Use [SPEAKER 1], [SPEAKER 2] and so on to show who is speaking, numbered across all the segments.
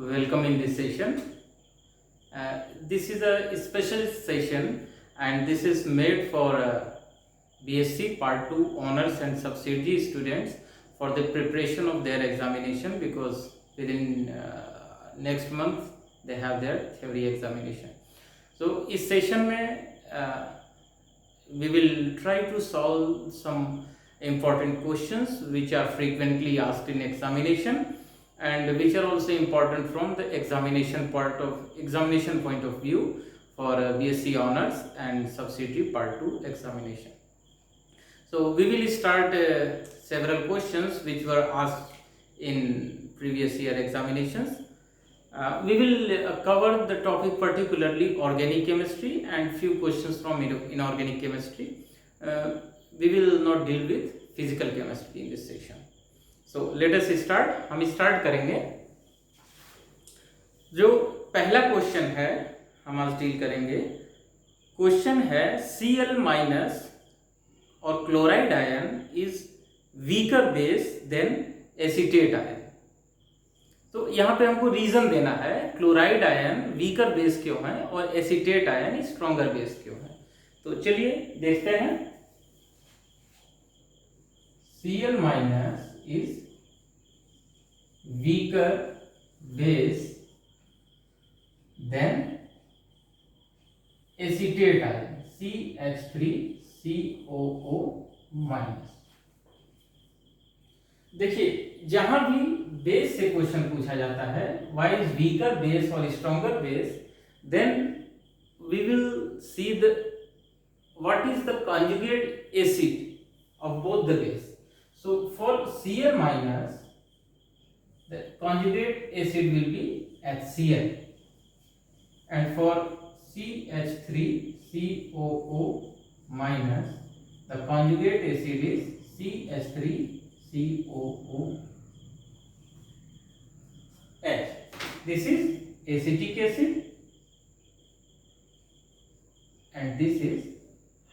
[SPEAKER 1] welcome in this session. This is a special session and this is made for BSc Part 2 Honours and Subsidiary students for the preparation of their examination, because within next month they have their theory examination. So इस session में we will try to solve some important questions which are frequently asked in examination and which are also important from the examination point of view for BSc Honours and Subsidiary Part 2 examination. So we will start several questions which were asked in previous year examinations. We will cover the topic particularly organic chemistry and few questions from inorganic chemistry. We will not deal with physical chemistry in this section. So let us start. हम start करेंगे. जो पहला question है हम आज deal करेंगे, question है Cl minus और chloride ion is weaker base than acetate ion. तो यहाँ पे हमको रीजन देना है क्लोराइड आयन वीकर बेस क्यों है और एसीटेट आयन स्ट्रॉन्गर बेस क्यों है. तो चलिए देखते हैं. Cl minus is weaker base than acetate ion CH3COO minus. देखिए जहां भी बेस से क्वेश्चन पूछा जाता है व्हाई इज वीकर बेस और stronger base, then we will see the what is the conjugate acid of both the base. So for Cl minus the conjugate acid will be HCl, and for CH3COO minus the conjugate acid is CH3COOH. This is acetic acid and this is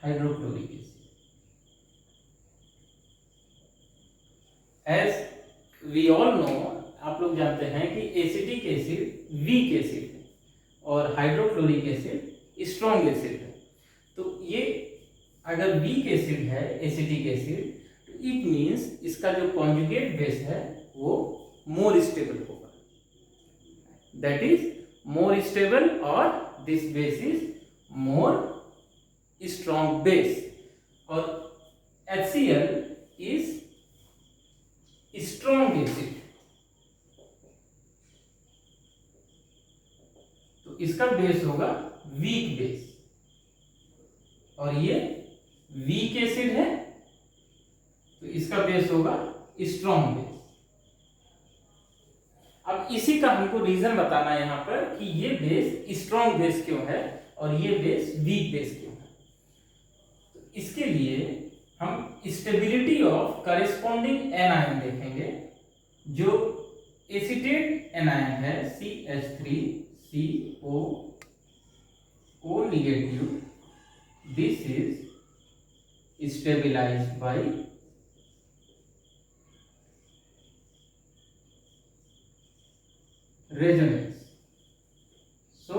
[SPEAKER 1] hydrochloric acid. As we all know, आप लोग जानते हैं कि acetic acid weak acid है और hydrochloric acid strong acid है. तो ये अगर वीक एसिड है एसिटिक एसिड, तो इट मींस इसका जो कॉन्जुगेट बेस है वो मोर स्टेबल होगा, दैट इज मोर स्टेबल, और this base is more strong base. और HCl इज स्ट्रॉन्ग एसिड, तो इसका बेस होगा वीक बेस, और ये वीक एसिड है तो इसका बेस होगा स्ट्रॉन्ग बेस. अब इसी का हमको रीजन बताना है यहाँ पर कि ये बेस स्ट्रॉन्ग बेस क्यों है और ये बेस वीक बेस क्यों है. तो इसके लिए हम स्टेबिलिटी ऑफ करेस्पॉन्डिंग एनायन देखेंगे. जो एसिटेट एनायन है CH3COO negative, this is stabilized by resonance. So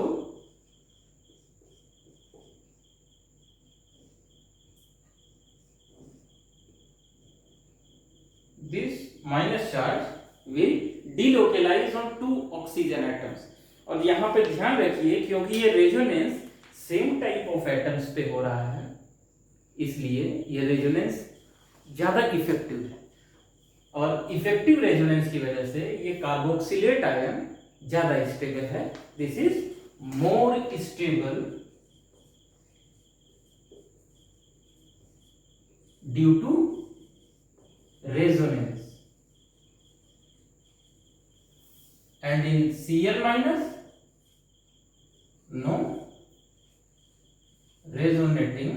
[SPEAKER 1] this minus charge will delocalize on two oxygen atoms. और यहाँ पे ध्यान रखिए क्योंकि ये resonance same type of atoms पे हो रहा है, इसलिए ये रेजोनेंस ज्यादा इफेक्टिव है, और इफेक्टिव रेजोनेंस की वजह से ये कार्बोक्सिलेट आयन ज्यादा स्टेबल है. This is more stable due to resonance, and in Cl minus no resonating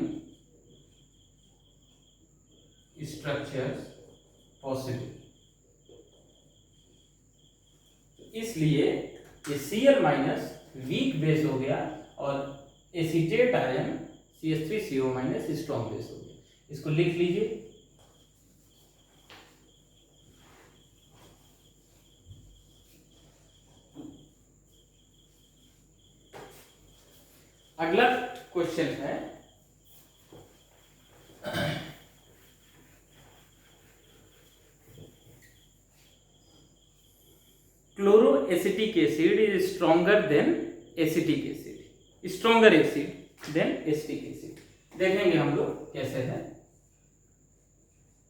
[SPEAKER 1] structures possible. इसलिए ये Cl माइनस वीक बेस हो गया और acetate ion CH3CO minus strong base हो गया. इसको लिख लीजिए. अगला क्वेश्चन है chloroacetic acid is stronger than acetic acid, stronger acid than acetic acid. देखेंगे हम लोग कैसे है।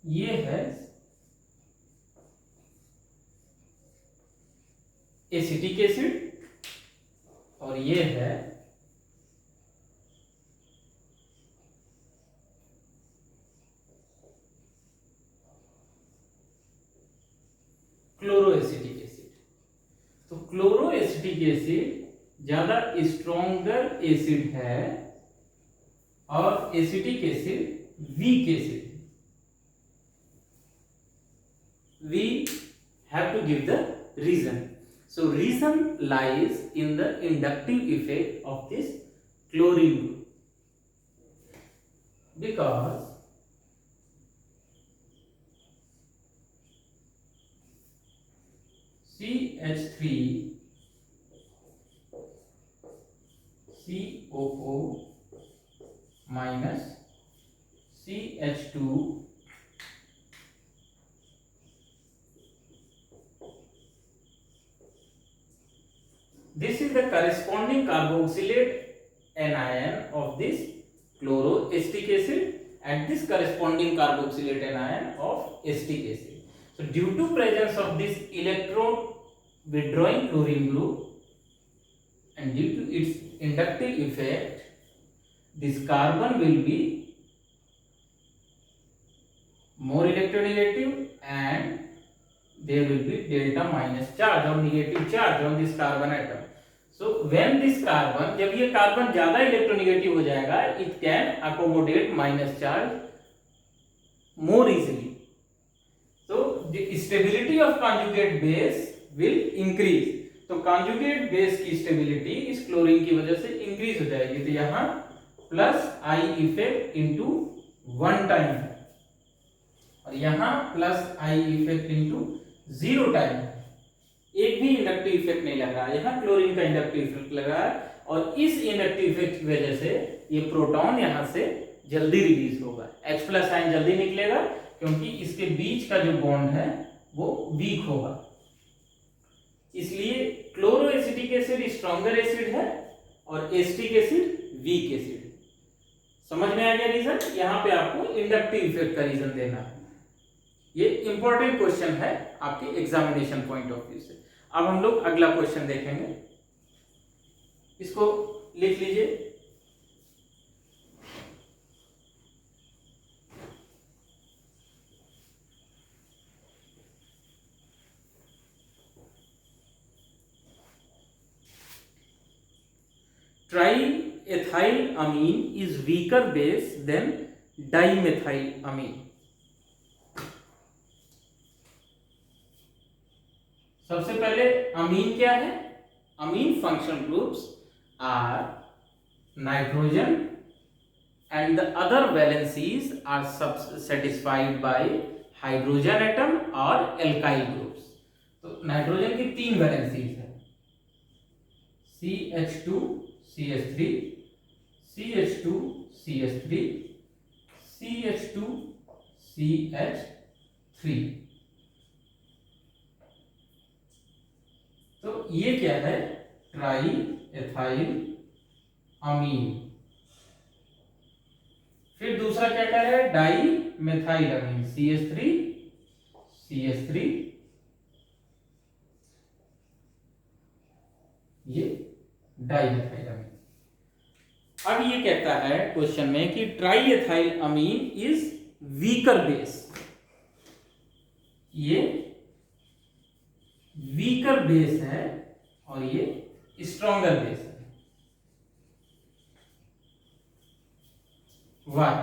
[SPEAKER 1] ये है एसिटिक एसिड और ये है क्लोरोएसिटिक एसिड। तो क्लोरोएसिटिक एसिड ज्यादा स्ट्रॉन्गर एसिड है और acetic acid weak acid. We have to give the reason. So reason lies in the inductive effect of this chlorine group, because CH3 COO minus CH2 this is the corresponding carboxylate anion of this chloroacetic acid and this corresponding carboxylate anion of acetic acid. So due to presence of this electron withdrawing chlorine group and due to its inductive effect, this carbon will be more electronegative and there will be delta minus charge or negative charge on this carbon atom. So when this carbon, जब ये carbon ज्यादा electronegative हो जाएगा, it can accommodate minus charge more easily. So the stability of conjugate base will increase. तो conjugate base की stability इस chlorine की वजह से increase हो जाएगी। तो यहाँ plus I effect into 1 time है और यहाँ plus I effect into 0 time है। एक भी इंडक्टिव इफेक्ट नहीं लग रहा है, यहाँ क्लोरीन का इंडक्टिव इफेक्ट लग रहा है और इस इंडक्टिव इफेक्ट की वजह से ये प्रोटॉन यहाँ से जल्दी रिलीज होगा, H प्लस आयन जल्दी निकलेगा क्योंकि इसके बीच का जो बॉन्ड है वो वीक होगा। इसलिए क्लोरोएसिटिक एसिड स्ट्रॉन्गर एसिड है और एसिटिक एसिड वीक एसिड। समझ में आ गया रीजन? यहाँ पे आपको इंडक्टिव इफेक्ट का रीजन देना है। ये इंपॉर्टेंट क्वेश्चन है आपके एग्जामिनेशन पॉइंट ऑफ व्यू से। अब हम लोग अगला क्वेश्चन देखेंगे, इसको लिख लीजिए। Triethyl amine is weaker base than dimethyl amine. सबसे पहले अमीन क्या है? Amine functional groups are nitrogen and the other valencies are satisfied by hydrogen atom और एल्काइल ग्रुप्स। तो नाइट्रोजन की 3 वैलेंसीज है, CH2 CH3 CH2 CH3 CH2 CH3। तो ये क्या है? ट्राई एथाइल अमीन। फिर दूसरा क्या कह रहा है? डाई मेथाइल अमीन, CH3 CH3, ये डाई मेथाइल अमीन। अब ये कहता है क्वेश्चन में कि triethylamine is weaker base. ये वीकर बेस है और ये स्ट्रॉन्गर बेस है। वाई?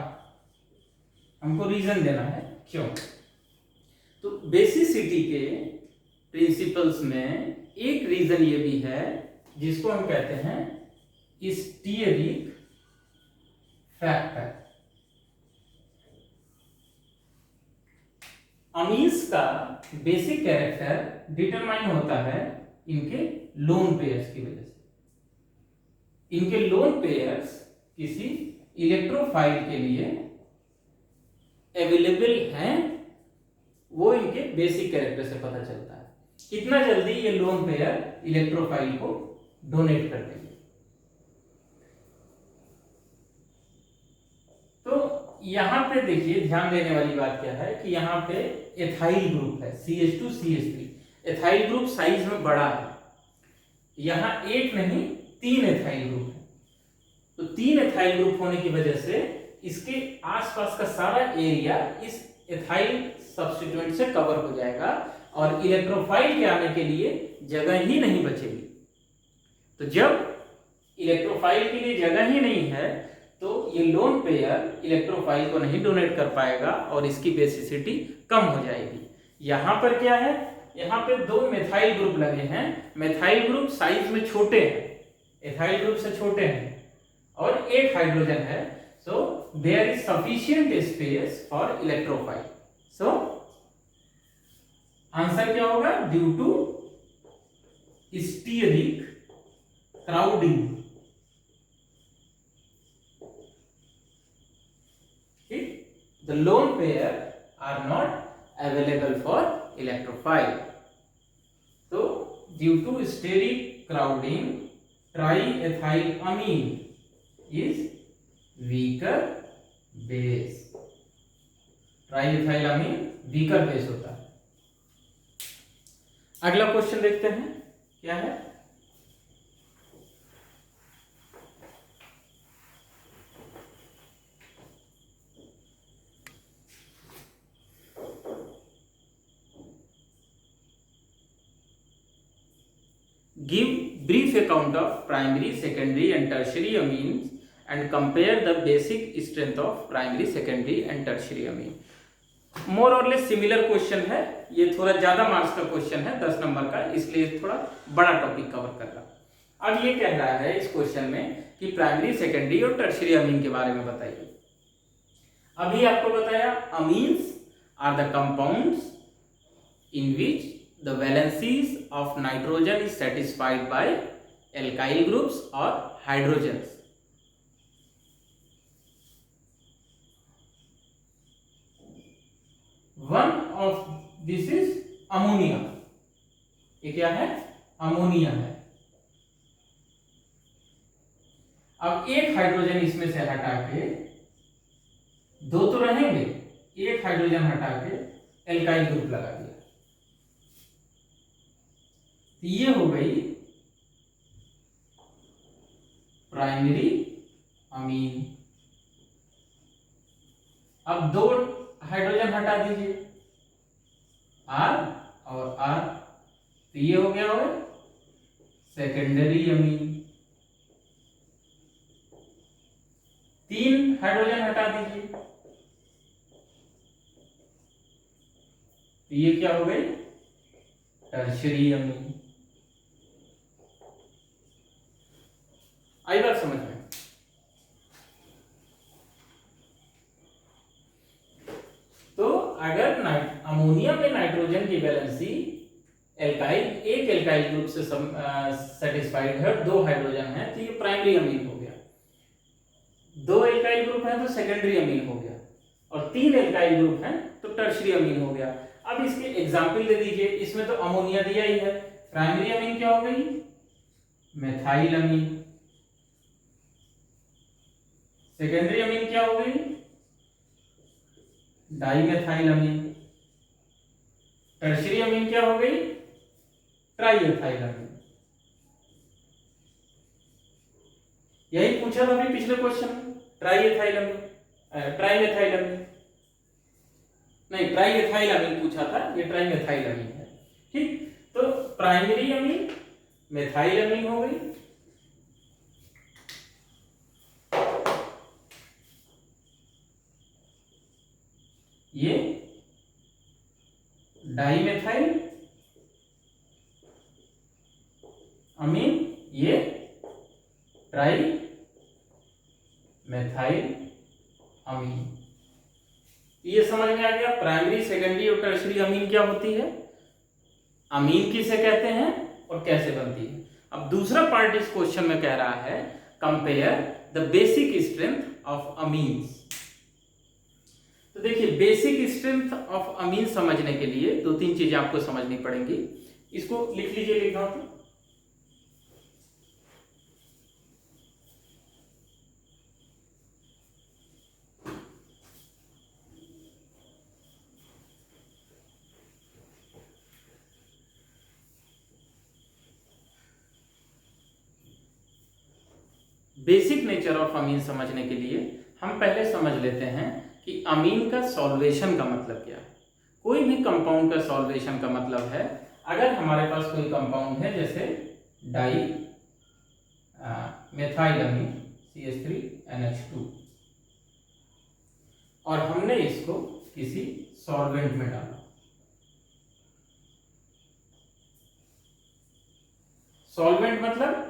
[SPEAKER 1] हमको रीजन देना है क्यों। तो बेसिसिटी के प्रिंसिपल्स में एक रीजन ये भी है जिसको हम कहते हैं स्टीयरिक फैक्टर। अमीन्स का बेसिक कैरेक्टर डिटरमाइन होता है इनके लोन पेयर्स की वजह से। इनके लोन पेयर्स किसी इलेक्ट्रोफाइल के लिए अवेलेबल हैं, वो इनके बेसिक कैरेक्टर से पता चलता है। कितना जल्दी ये लोन पेयर इलेक्ट्रोफाइल को डोनेट कर देंगे। तो यहां पे देखिए ध्यान देने वाली बात क्या है कि यहां पे एथाइल ग्रुप है CH2CH3। एथाइल ग्रुप साइज में बड़ा है, यहां एक नहीं 3 एथाइल ग्रुप है। तो 3 एथाइल ग्रुप होने की वजह से इसके आसपास का सारा एरिया इस एथाइल सब्स्टिट्यूएंट से कवर हो जाएगा और इलेक्ट्रोफाइल के आने के लिए जगह ही नहीं बचेगी। तो जब इलेक्ट्रोफाइल के लिए जगह ही नहीं है तो ये लोन पेयर इलेक्ट्रोफाइल को नहीं डोनेट कर पाएगा और इसकी बेसिसिटी कम हो जाएगी। यहां पर क्या है, यहां पे 2 मेथाइल ग्रुप लगे हैं। मेथाइल ग्रुप साइज में छोटे हैं, एथाइल ग्रुप से छोटे हैं और 8 हाइड्रोजन है। So there is sufficient space for electrophile. So answer क्या होगा, due to steric crowding. The lone pair are not available for electrophile. So, due to steric crowding, triethylamine is weaker base. Triethylamine weaker base होता है। अगला question देखते हैं क्या है। Give brief account of primary, secondary and tertiary amines and compare the basic strength of primary, secondary and tertiary amine. मोर और less similar question है, ये थोड़ा ज्यादा मार्क्स का क्वेश्चन है 10 नंबर का, इसलिए थोड़ा बड़ा टॉपिक कवर कर रहा। अब ये कह रहा है इस क्वेश्चन में कि प्राइमरी, सेकेंडरी और टर्शियरी अमीन के बारे में बताइए। अभी आपको बताया amines are the compounds in which the valencies of nitrogen is satisfied by alkyl groups or hydrogens. One of this is ammonia. ये क्या है, अमोनिया है। अब एक हाइड्रोजन इसमें से हटा के, 2 तो रहेंगे, एक हाइड्रोजन हटा के एल्काइल ग्रुप लगा दिया, ये हो गई प्राइमरी अमीन। अब 2 हाइड्रोजन हटा दीजिए, R और R, तो ये हो गया हो सेकेंडरी अमीन। 3 हाइड्रोजन हटा दीजिए, तो ये क्या हो गई टर्शियरी अमीन। आई बात समझ में। तो अगर अमोनिया में नाइट्रोजन की वैलेंसी एल्काइल, एक एल्काइल ग्रुप से सेटिस्फाइड है, 2 हाइड्रोजन है, तो ये प्राइमरी अमीन हो गया। 2 एल्काइल ग्रुप है तो सेकेंडरी अमीन हो गया और 3 एल्काइल ग्रुप है तो टर्शियरी अमीन हो गया। अब इसके एग्जाम्पल दे दीजिए। इसमें तो अमोनिया दिया ही है, प्राइमरी अमीन क्या हो गई, मेथाइल अमीन। सेकेंडरी अमीन क्या हो गई, डाइमेथाइल अमीन। टर्शियरी अमीन क्या हो गई, ट्राइएथाइल अमीन। यही पूछा था अभी पिछले क्वेश्चन में, ट्राइएथाइल अमीन, ट्राइमेथाइल अमीन नहीं, ट्राइएथाइल अमीन पूछा था, ये ट्राइमेथाइल अमीन है। ठीक, तो प्राइमरी अमीन मेथाइल अमीन हो गई, ये डाइमेथाइल अमीन, ये ट्राई मेथाइल अमीन। ये समझ में आ गया प्राइमरी, सेकेंडरी और टर्शियरी अमीन क्या होती है, अमीन किसे कहते हैं और कैसे बनती है। अब दूसरा पार्ट इस क्वेश्चन में कह रहा है compare the basic strength of amines. तो देखिए, बेसिक स्ट्रेंथ ऑफ अमीन समझने के लिए दो तीन चीजें आपको समझनी पड़ेंगी। इसको लिख लीजिए, लिखा तो बेसिक नेचर ऑफ अमीन समझने के लिए हम पहले समझ लेते हैं कि अमीन का सॉल्वेशन का मतलब क्या है। कोई भी कंपाउंड का सॉल्वेशन का मतलब है, अगर हमारे पास कोई कंपाउंड है जैसे डाई मेथाइलअमीन CH3NH2 और हमने इसको किसी सॉल्वेंट में डाला। सॉल्वेंट मतलब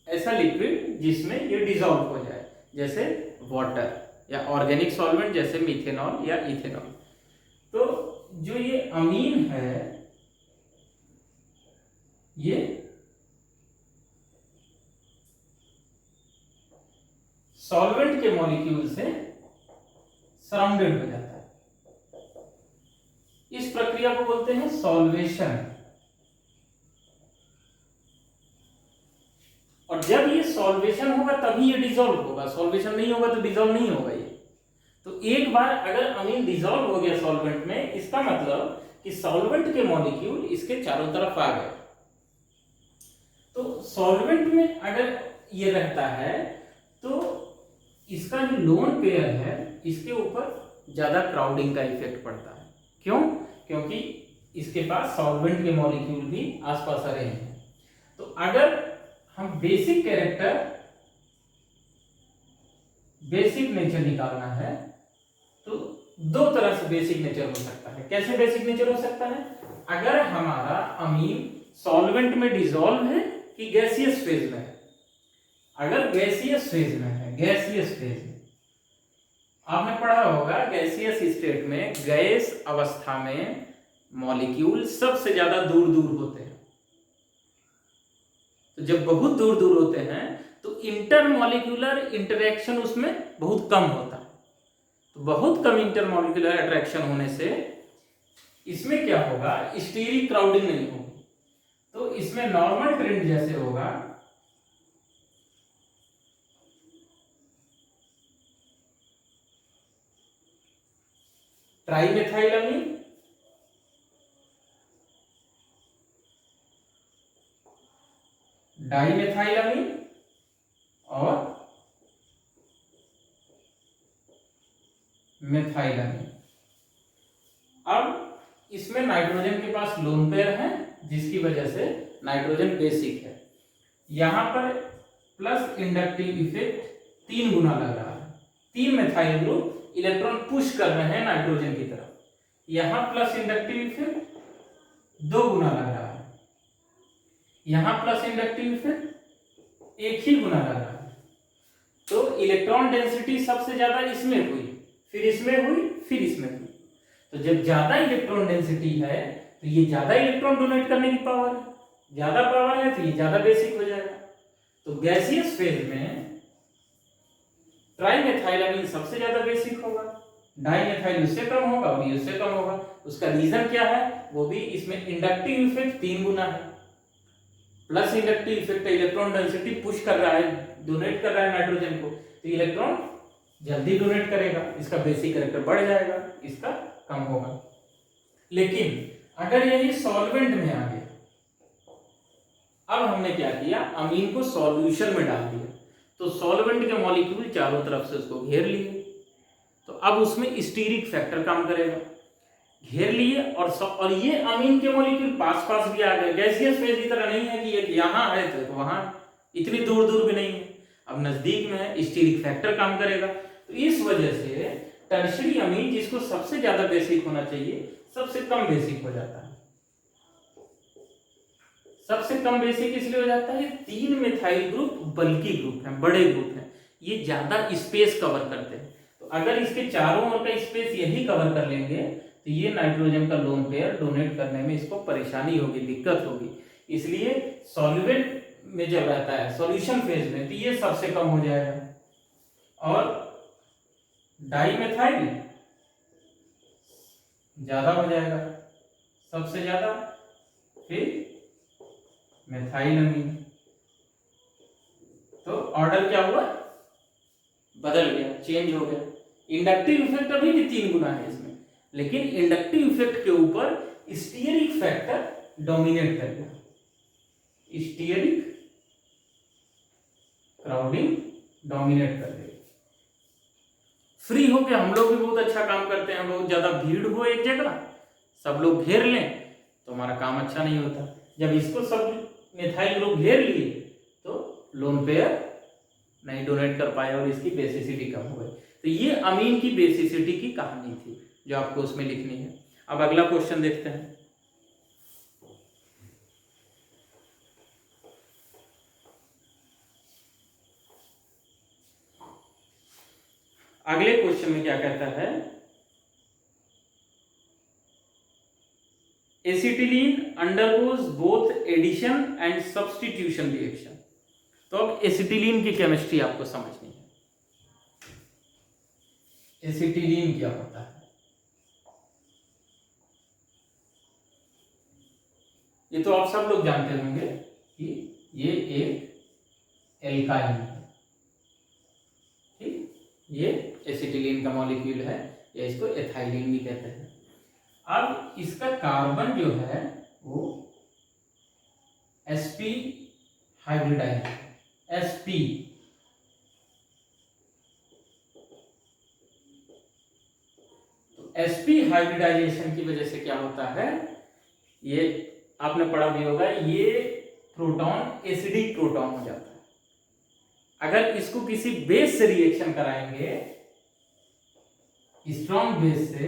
[SPEAKER 1] ऐसा लिक्विड जिसमें ये डिसॉल्व हो जाए, जैसे वाटर, या ऑर्गेनिक सॉल्वेंट जैसे मिथेनॉल या इथेनॉल। तो जो ये अमीन है, ये सॉल्वेंट के मॉलिक्यूल से सराउंडेड हो जाता है। इस प्रक्रिया को बोलते हैं सॉल्वेशन। और जब ये सॉल्वेशन होगा तभी ये डिसॉल्व होगा, सॉल्वेशन नहीं होगा तो डिसॉल्व नहीं होगा ये। तो एक बार अगर अमीन डिसॉल्व हो गया सॉल्वेंट में, इसका मतलब कि सॉल्वेंट के मॉलिक्यूल इसके चारों तरफ आ गए। तो सॉल्वेंट में अगर ये रहता है तो इसका जो लोन पेयर है इसके ऊपर ज्यादा क्राउडिंग का इफेक्ट पड़ता है। क्यों? क्योंकि इसके पास सॉल्वेंट के मॉलिक्यूल भी आसपास आ रहे हैं। तो अगर हम बेसिक कैरेक्टर, बेसिक नेचर निकालना है तो दो तरह से बेसिक नेचर हो सकता है। कैसे बेसिक नेचर हो सकता है? अगर हमारा अमीन सॉल्वेंट में डिसॉल्व है कि गैसियस फेज में है। अगर गैसियस फेज में है, गैसियस फेज में, आपने पढ़ा होगा गैसियस स्टेट में, गैस अवस्था में मॉलिक्यूल सबसे ज्यादा दूर दूर होते हैं। तो जब बहुत दूर दूर होते हैं तो इंटरमॉलिक्यूलर इंटरेक्शन उसमें बहुत कम होता है। तो बहुत कम इंटरमॉलिक्यूलर अट्रैक्शन होने से इसमें क्या होगा, स्टीरिक क्राउडिंग नहीं होगी। तो इसमें नॉर्मल ट्रेंड जैसे होगा, ट्राइमेथाइलअमीन डाइमेथाइलअमीन और मेथाइलअमीन। अब इसमें नाइट्रोजन के पास लोन पेयर है जिसकी वजह से नाइट्रोजन बेसिक है। यहां पर प्लस इंडक्टिव इफेक्ट 3 गुना लग रहा है। 3 मेथाइल ग्रुप इलेक्ट्रॉन पुश कर रहे हैं नाइट्रोजन की तरफ। यहां प्लस इंडक्टिव इफेक्ट 2 गुना लग रहा है। यहां प्लस इंडक्टिव इफेक्ट 1 ही गुना लग रहा है। तो इलेक्ट्रॉन डेंसिटी सबसे ज्यादा इसमें हुई, फिर इसमें हुई, फिर इसमें हुई। तो जब ज्यादा इलेक्ट्रॉन डेंसिटी है तो ये ज्यादा इलेक्ट्रॉन डोनेट करने की पावर है, ज्यादा पावर है तो ये ज्यादा बेसिक हो जाएगा। तो गैसियस फेज में ट्राइमेथाइलअमीन सबसे ज्यादा बेसिक होगा, डाइमेथाइल उससे कम होगा और ये उससे कम होगा। उसका रीजन क्या है? वो भी इसमें इंडक्टिव इफेक्ट 3 गुना है। Plus inductive effect, electron density push कर रहा है, डोनेट कर रहा है नाइट्रोजन को, तो इलेक्ट्रॉन जल्दी डोनेट करेगा, इसका बेसिक कैरेक्टर बढ़ जाएगा, इसका कम होगा। लेकिन अगर यही सॉल्वेंट में आ गया, अब हमने क्या किया, अमीन को सॉल्यूशन में डाल दिया, तो सॉल्वेंट के मॉलिक्यूल चारों तरफ से उसको घेर लिए, तो अब उसमें स्टीरिक फैक्टर काम करेगा। घेर लिए और ये अमीन के मॉलिक्यूल पास पास भी आ गए। गैसियस फेज की तरह नहीं है कि एक यहाँ है तो वहां, इतनी दूर दूर भी नहीं है, अब नजदीक में है, स्टीरिक फैक्टर काम करेगा। तो इस वजह से टर्शरी अमीन, जिसको सबसे ज्यादा बेसिक होना चाहिए, सबसे कम बेसिक हो जाता है। सबसे कम बेसिक इसलिए हो जाता है, 3 मिथाइल ग्रुप बल्की ग्रुप हैं, बड़े ग्रुप हैं, ये ज्यादा स्पेस कवर करते हैं। तो अगर इसके चारों ओर का स्पेस यही कवर कर लेंगे तो ये नाइट्रोजन का लोन पेयर डोनेट करने में इसको परेशानी होगी, दिक्कत होगी। इसलिए सॉल्वेंट में जब रहता है सॉल्यूशन फेज में तो ये सबसे कम हो जाएगा और डाई मेथाइल ज्यादा हो जाएगा, सबसे ज्यादा, फिर मेथाइल अमीन। तो ऑर्डर क्या हुआ, बदल गया, चेंज हो गया। इंडक्टिव इफेक्ट अभी भी 3 गुना है इसमें, लेकिन इंडक्टिव इफेक्ट के ऊपर स्टीयरिक फैक्टर डोमिनेट कर गया, स्टीयरिक क्राउडिंग डोमिनेट कर गई। फ्री होके हम लोग भी बहुत अच्छा काम करते हैं, बहुत ज्यादा भीड़ हो एक जगह, सब लोग घेर लें तो हमारा काम अच्छा नहीं होता। जब इसको सब मिथाइल ग्रुप घेर लिए तो लोन पेयर नहीं डोनेट कर पाए और इसकी बेसिसिटी कम हो गई। तो ये अमीन की बेसिसिटी की कहानी थी जो आपको उसमें लिखनी है। अब अगला क्वेश्चन देखते हैं। अगले क्वेश्चन में क्या कहता है, acetylene undergoes both addition and substitution reaction. तो अब एसिटिलीन की केमिस्ट्री आपको समझनी है। एसिटिलीन क्या होता है, ये तो आप सब लोग जानते होंगे कि ये एक एल्काइन है, ठीक, ये एसिटिलीन का मॉलिक्यूल है, या इसको एथाइलिन भी कहते हैं। अब इसका कार्बन जो है वो sp हाइब्रिडाइज, sp, तो sp हाइब्रिडाइजेशन की वजह से क्या होता है, ये आपने पढ़ा भी होगा, ये प्रोटॉन एसिडिक प्रोटॉन हो जाता है। अगर इसको किसी बेस से रिएक्शन कराएंगे, स्ट्रॉन्ग बेस से,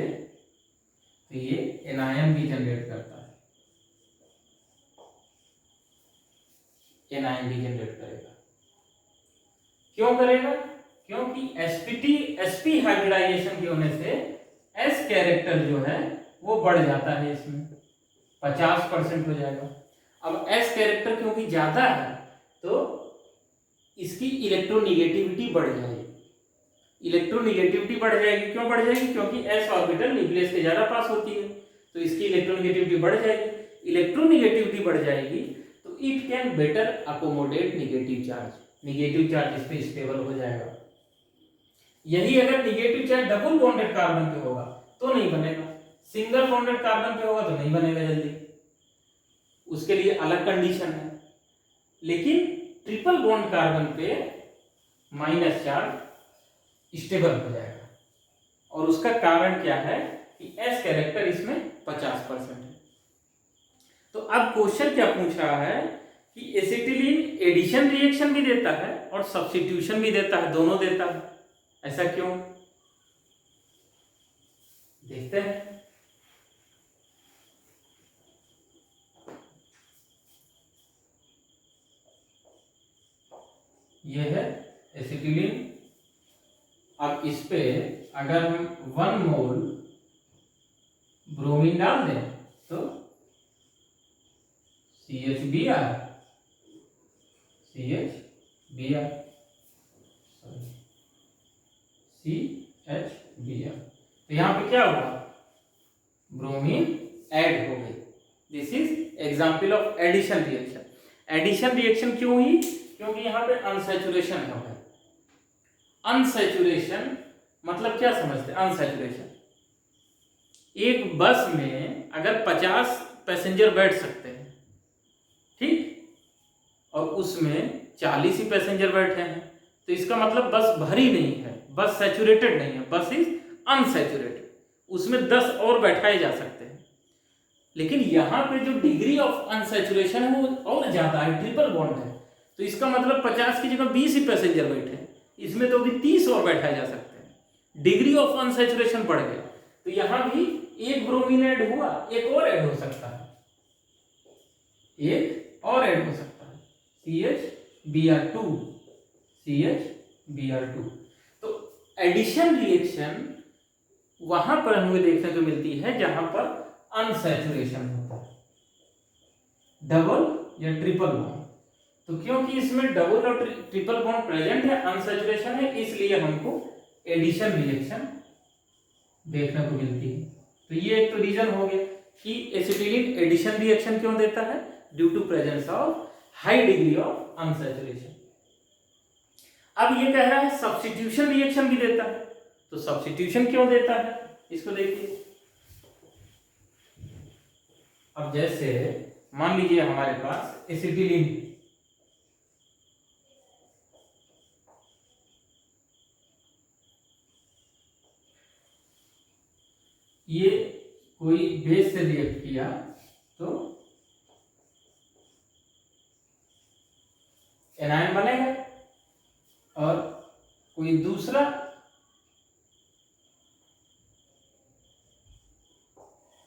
[SPEAKER 1] तो ये एनायन भी जनरेट करता है, एनायन भी जनरेट करेगा। क्यों करेगा, क्योंकि sp हाइब्रिडाइजेशन के होने से s कैरेक्टर जो है वो बढ़ जाता है, इसमें 50% हो जाएगा। अब s कैरेक्टर क्योंकि ज्यादा है तो इसकी इलेक्ट्रोनिगेटिविटी बढ़ जाएगी, इलेक्ट्रोनिगेटिविटी बढ़ जाएगी। क्यों बढ़ जाएगी, क्योंकि s ऑर्बिटल न्यूक्लियस के ज्यादा पास होती है, तो इसकी इलेक्ट्रोनिगेटिविटी बढ़ जाएगी। इलेक्ट्रोनिगेटिविटी बढ़ जाएगी तो it can better accommodate negative charge, negative charge इस पे स्टेबल हो जाएगा। यही अगर negative charge double bonded carbon पे होगा तो नहीं बनेगा, सिंगल बॉन्डेड कार्बन पे होगा तो नहीं बनेगा जल्दी, उसके लिए अलग कंडीशन है। लेकिन ट्रिपल बॉन्ड कार्बन पे माइनस चार्ज स्टेबल हो जाएगा, और उसका कारण क्या है कि s कैरेक्टर इसमें 50% है। तो अब क्वेश्चन क्या पूछ रहा है कि एसिटिलीन एडिशन रिएक्शन भी देता है और सब्स्टिट्यूशन भी देता है, दोनों देता है, ऐसा क्यों, देखते हैं। ये है एसिटिलीन। अब इस पे अगर हम 1 मोल ब्रोमीन डाल दें तो CHBr, तो यहां पे क्या हुआ, ब्रोमीन ऐड हो गई। This is example of addition reaction. Addition reaction क्यों हुई, क्योंकि यहां पे अनसैचुरेशन हो गया। अनसैचुरेशन मतलब क्या समझते हैं, अनसैचुरेशन, एक बस में अगर 50 पैसेंजर बैठ सकते हैं, ठीक, और उसमें 40 ही पैसेंजर बैठे हैं, तो इसका मतलब बस भरी नहीं है, बस सैचुरेटेड नहीं है, बस इज अनसैचुरेटेड, उसमें 10 और बैठाए जा सकते हैं। लेकिन यहां पे जो डिग्री ऑफ अनसैचुरेशन है वो और ज्यादा है, ट्रिपल बॉन्ड है, तो इसका मतलब 50 की जगह 20 ही पैसेंजर बैठे हैं, इसमें तो अभी 30 और बैठाए जा सकते हैं, डिग्री ऑफ अनसैचुरेशन बढ़ गया। तो यहां भी एक ब्रोमीन ऐड हुआ, एक और ऐड हो सकता है, एक और ऐड हो सकता है, CHBr2। तो एडिशन रिएक्शन वहां पर हमें देखने को मिलती है जहां पर अनसैचुरेशन होता है, डबल या ट्रिपल बॉन्ड। तो क्योंकि इसमें डबल और ट्रिपल बॉन्ड प्रेजेंट है, अनसैचुरेशन है, इसलिए हमको एडिशन रिएक्शन देखने को मिलती है। तो ये एक तो रीजन हो गया कि एसिटिलीन एडिशन रिएक्शन क्यों देता है, due to presence of high degree of unsaturation. अब ये कह रहा है सब्स्टिट्यूशन रिएक्शन भी देता है, तो सब्स्टिट्यूशन क्यों देता है इसको देखिए। अब जैसे मान लीजिए हमारे पास एसिटिलीन, ये कोई बेस से रिएक्ट किया तो एनायन बनेगा, और कोई दूसरा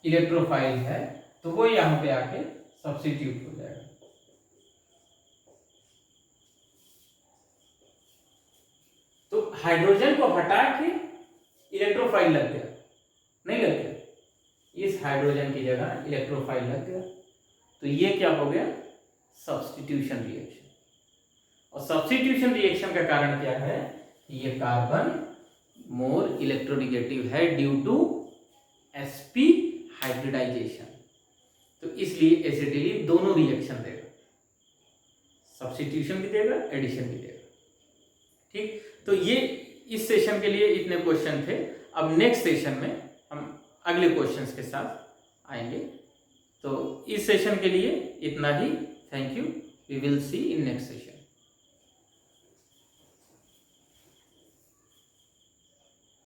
[SPEAKER 1] इलेक्ट्रोफाइल है तो वो यहां पे आके सब्स्टिट्यूट हो जाएगा। तो हाइड्रोजन को हटा के इलेक्ट्रोफाइल लग गया, नहीं लग गया, इस हाइड्रोजन की जगह इलेक्ट्रोफाइल लग गया, तो ये क्या हो गया, सब्स्टिट्यूशन रिएक्शन। और सब्स्टिट्यूशन रिएक्शन का कारण क्या है, ये कार्बन मोर इलेक्ट्रोनेगेटिव है ड्यू टू sp हाइब्रिडाइजेशन, तो इसलिए एसिटिलीन दोनों रिएक्शन देगा, सब्स्टिट्यूशन भी देगा, एडिशन भी देगा। ठीक, तो ये इस सेशन के लिए इतने क्वेश्चन थे। अब नेक्स्ट सेशन में हम अगले क्वेश्चंस के साथ आएंगे। तो इस सेशन के लिए इतना ही। Thank you, we will see in next session.